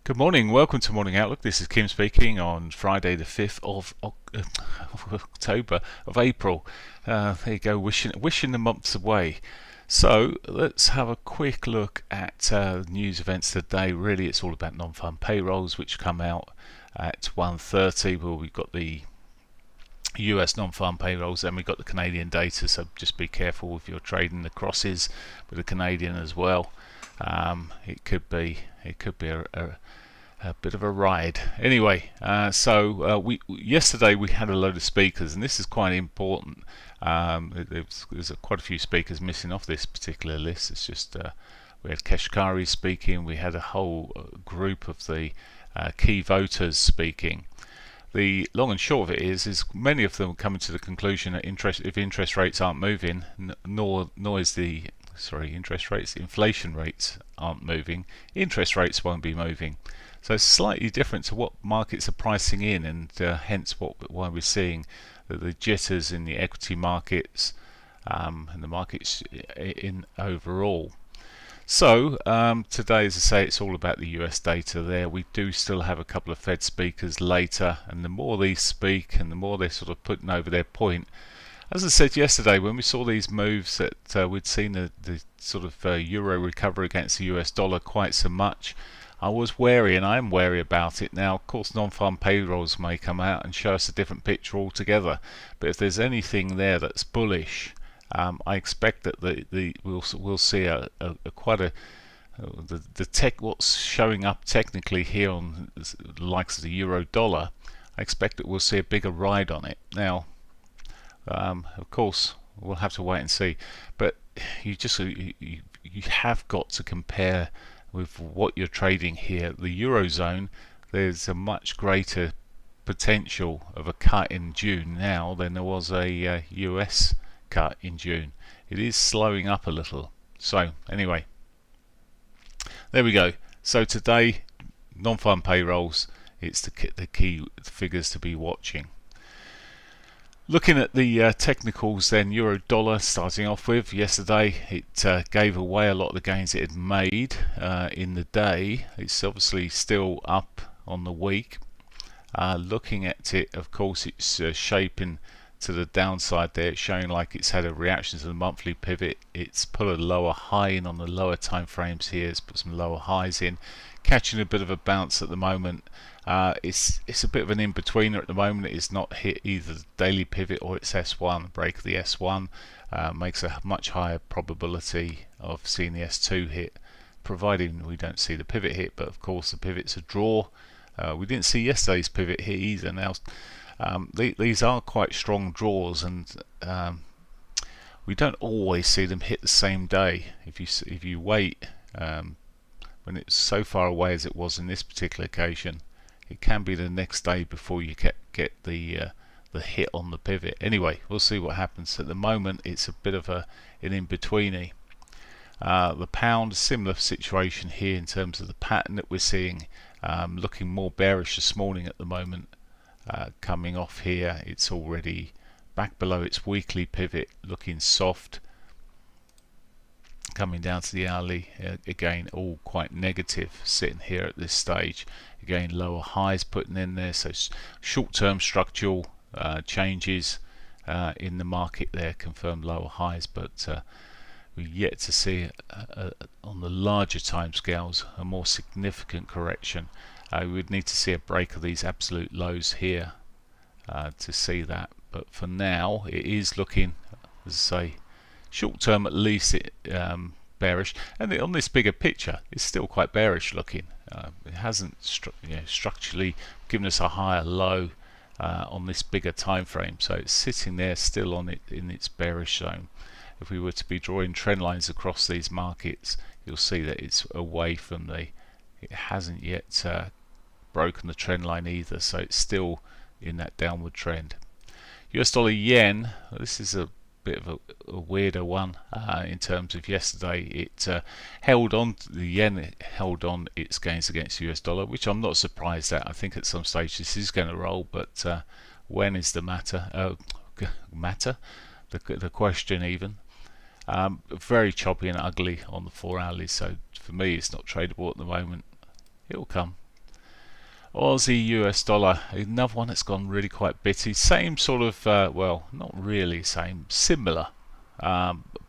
Good morning, welcome to Morning Outlook. This is Kim speaking on Friday the 5th of October of April. There you go, wishing the months away. So let's have a quick look at news events today. Really, it's all about non-farm payrolls, which come out at 1:30. Well, we've got the US non-farm payrolls, and we've got the Canadian data, so just be careful if you're trading the crosses with the Canadian as well. It could be a bit of a ride. Anyway, we yesterday we had a load of speakers, and this is quite important. There's quite a few speakers missing off this particular list. It's just we had Kashkari speaking. We had a whole group of the key voters speaking. The long and short of it is many of them are coming to the conclusion that if interest rates aren't moving, inflation rates aren't moving, interest rates won't be moving. So it's slightly different to what markets are pricing in, and hence why we're seeing the jitters in the equity markets and the markets in overall. So today, as I say, it's all about the US data there. We do still have a couple of Fed speakers later, and the more these speak and the more they're sort of putting over their point. As I said yesterday, when we saw these moves that we'd seen the sort of euro recover against the US dollar quite so much, I was wary, and I am wary about it now. Of course, non-farm payrolls may come out and show us a different picture altogether, but if there's anything there that's bullish, I expect that we'll see what's showing up technically here on the likes of the euro dollar. I expect that we'll see a bigger ride on it. Now, of course, we'll have to wait and see, but you have got to compare with what you're trading here. The Eurozone, there's a much greater potential of a cut in June now than there was a US cut in June. It is slowing up a little. So anyway, there we go. So today, non-farm payrolls, it's the key figures to be watching. Looking at the technicals then, euro dollar starting off with, yesterday it gave away a lot of the gains it had made in the day. It's obviously still up on the week. Looking at it, of course, it's shaping to the downside there. It's showing like it's had a reaction to the monthly pivot. It's put a lower high in on the lower time frames here. It's put some lower highs in, catching a bit of a bounce at the moment. It's a bit of an in-betweener at the moment. It's not hit either the daily pivot or its S1. Break of the S1 makes a much higher probability of seeing the S2 hit, providing we don't see the pivot hit. But of course the pivot's a draw. We didn't see yesterday's pivot hit either. Now these are quite strong draws, and we don't always see them hit the same day. If you wait, when it's so far away as it was in this particular occasion, it can be the next day before you get the hit on the pivot. Anyway, we'll see what happens. At the moment, it's a bit of an in-betweeny. The pound, similar situation here in terms of the pattern that we're seeing, looking more bearish this morning at the moment. Coming off here, it's already back below its weekly pivot, looking soft. Coming down to the hourly, again all quite negative sitting here at this stage. Again, lower highs putting in there, so short-term structural changes in the market there confirm lower highs, but we're yet to see on the larger time scales a more significant correction. We would need to see a break of these absolute lows here to see that, but for now it is looking, as I say, short term at least, bearish, and on this bigger picture it's still quite bearish looking. It hasn't structurally given us a higher low on this bigger time frame, so it's sitting there still on it in its bearish zone. If we were to be drawing trend lines across these markets, you'll see that it's away from it hasn't yet broken the trend line either, so it's still in that downward trend. US dollar yen, this is a bit of a weirder one in terms of yesterday. It held on, the yen held on its gains against the US dollar, which I'm not surprised at. I think at some stage this is going to roll, but when is the matter? The question even. Very choppy and ugly on the 4 hourly, so for me it's not tradable at the moment. It will come. Aussie US dollar, another one that's gone really quite bitty. Same sort of, well, not really same, similar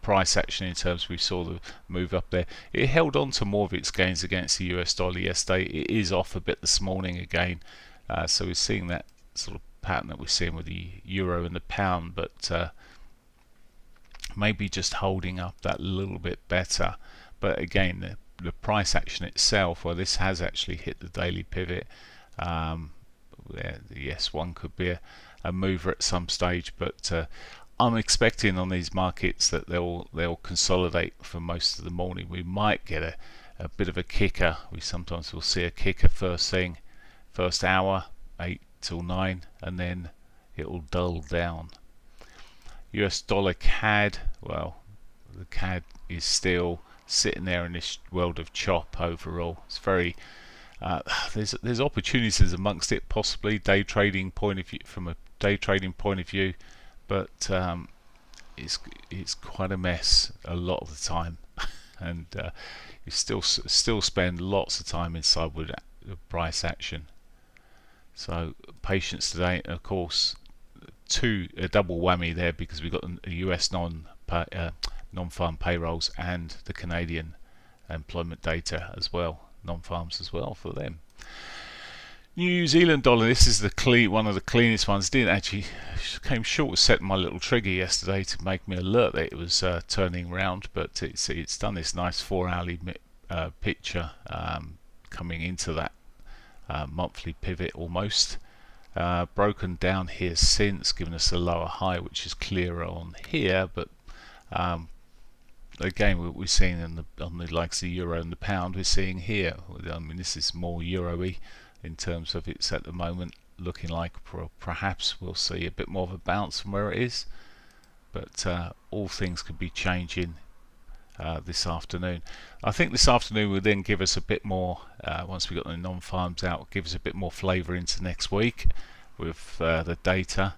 price action in terms we saw the move up there. It held on to more of its gains against the US dollar yesterday. It is off a bit this morning again, so we're seeing that sort of pattern that we're seeing with the euro and the pound, but maybe just holding up that little bit better. But again, the price action itself, well, this has actually hit the daily pivot. Yes, one could be a mover at some stage, but I'm expecting on these markets that they'll consolidate for most of the morning. We might get a bit of a kicker. We sometimes will see a kicker first thing, first hour, 8 till 9, and then it will dull down. US dollar CAD, well, the CAD is still sitting there in this world of chop overall. It's very there's opportunities amongst it, possibly day trading point of view, from a day trading point of view, but it's quite a mess a lot of the time, and you still spend lots of time inside with the price action. So patience today, and of course a double whammy there, because we've got the US non-farm payrolls and the Canadian employment data as well, non-farms as well for them. New Zealand dollar, this is one of the cleanest ones. Didn't actually, came short of setting my little trigger yesterday to make me alert that it was turning round, but it's done this nice 4-hourly picture coming into that monthly pivot almost. Broken down here since, giving us a lower high, which is clearer on here, but again we're seeing on the likes of the euro and the pound, we're seeing here, I mean, this is more euro-y in terms of it's at the moment looking like perhaps we'll see a bit more of a bounce from where it is, but all things could be changing this afternoon. I think this afternoon will then give us a bit more, once we got the non-farms out, give us a bit more flavour into next week with the data.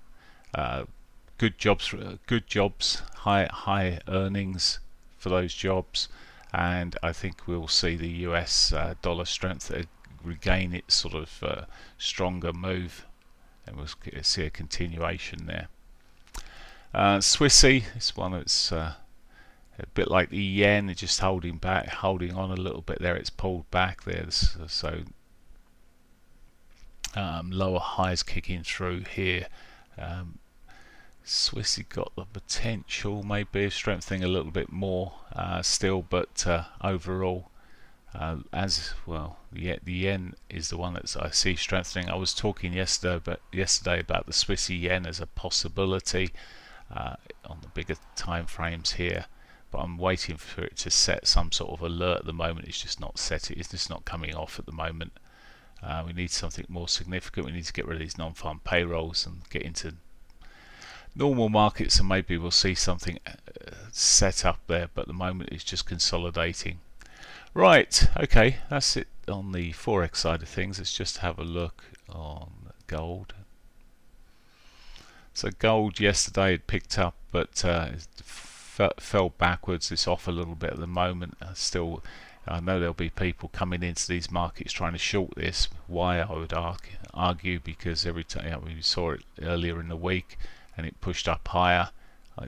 Good jobs, high earnings for those jobs, and I think we'll see the US dollar strength regain its sort of stronger move, and we'll see a continuation there. Swissy, it's one that's a bit like the yen, it's just holding on a little bit there. It's pulled back there, so lower highs kicking through here. Swissy got the potential maybe of strengthening a little bit more still, but overall, as well, the yen is the one that I see strengthening. I was talking yesterday about the Swissy yen as a possibility on the bigger time frames here, but I'm waiting for it to set some sort of alert at the moment. It's just not set. It's just not coming off at the moment. We need something more significant. We need to get rid of these non-farm payrolls and get into normal markets, and maybe we'll see something set up there, but at the moment it's just consolidating. Right, okay, that's it on the Forex side of things. Let's just have a look on gold. So gold yesterday had picked up, but fell backwards. It's off a little bit at the moment. I know there'll be people coming into these markets trying to short this. Why, I would argue, because every time we saw it earlier in the week and it pushed up higher.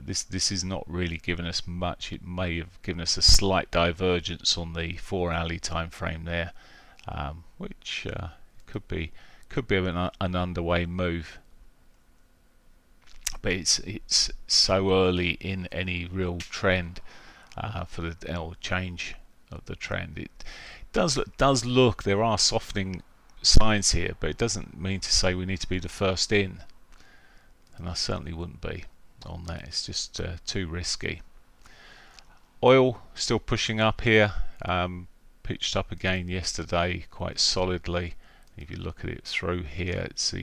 This is not really giving us much. It may have given us a slight divergence on the 4-hourly time frame there, which could be an underway move. But it's so early in any real trend for the change of the trend. It does look, there are softening signs here, but it doesn't mean to say we need to be the first in, and I certainly wouldn't be on that. It's just too risky. Oil still pushing up here, pitched up again yesterday quite solidly. If you look at it through here, it's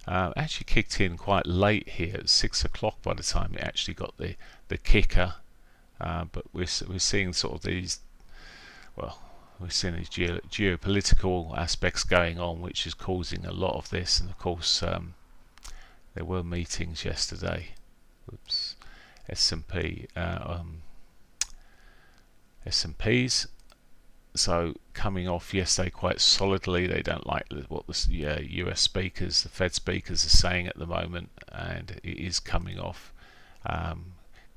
actually kicked in quite late here at 6 o'clock by the time it actually got the kicker, but we're seeing sort of these, well, we're seeing these geopolitical aspects going on, which is causing a lot of this. And of course there were meetings yesterday. Oops. S&Ps So coming off yesterday quite solidly. They don't like what the US speakers, the Fed speakers, are saying at the moment, and it is coming off,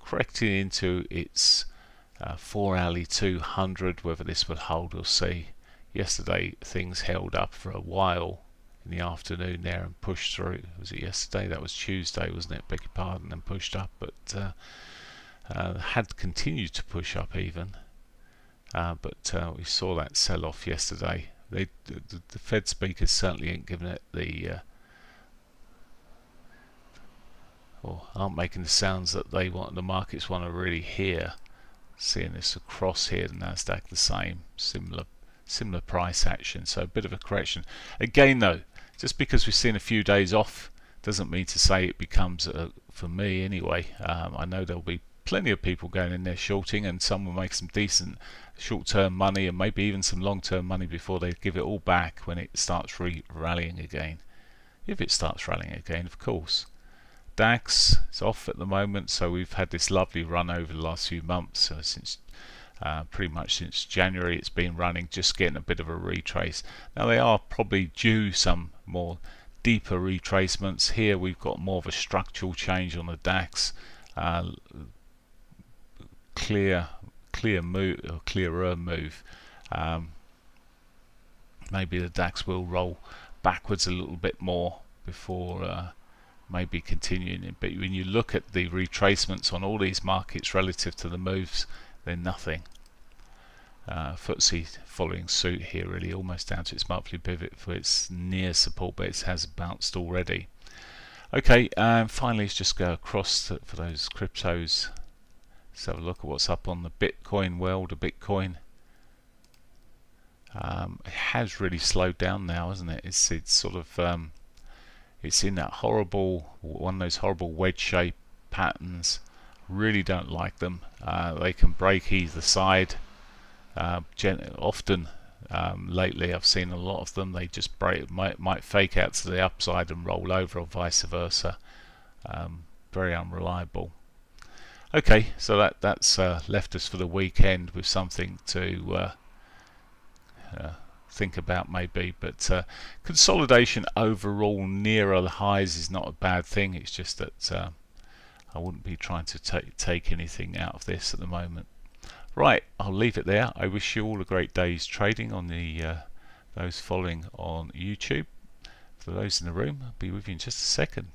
correcting into its 4-hourly 200. Whether this will hold, we'll see. Yesterday things held up for a while in the afternoon there and pushed through. Was it yesterday? That was Tuesday, wasn't it? Beg your pardon. And pushed up, but had continued to push up even. But we saw that sell-off yesterday. The Fed speakers certainly ain't giving it or aren't making the sounds that the markets want to really hear. Seeing this across here, the Nasdaq the same, similar price action. So a bit of a correction. Again, though, just because we've seen a few days off doesn't mean to say it becomes for me anyway. I know there'll be plenty of people going in there shorting, and some will make some decent short-term money and maybe even some long-term money before they give it all back when it starts rallying again. If it starts rallying again, of course. DAX is off at the moment, so we've had this lovely run over the last few months. Since pretty much since January it's been running, just getting a bit of a retrace. Now they are probably due some more deeper retracements. Here we've got more of a structural change on the DAX. Clearer move. Maybe the DAX will roll backwards a little bit more before maybe continuing it. But when you look at the retracements on all these markets relative to the moves, they're nothing. FTSE following suit here, really almost down to its monthly pivot for its near support, but it has bounced already. Okay, and finally let's just go across for those cryptos. Let's have a look at what's up on the Bitcoin world. The Bitcoin it has really slowed down now, hasn't it? It's sort of it's in that one of those horrible wedge shape patterns. Really don't like them. They can break either side. Often lately I've seen a lot of them. They just might fake out to the upside and roll over, or vice versa. Very unreliable. Okay, so that's left us for the weekend with something to think about maybe, but consolidation overall nearer the highs is not a bad thing. It's just that I wouldn't be trying to take anything out of this at the moment. Right, I'll leave it there. I wish you all a great day's trading on the those following on YouTube. For those in the room, I'll be with you in just a second.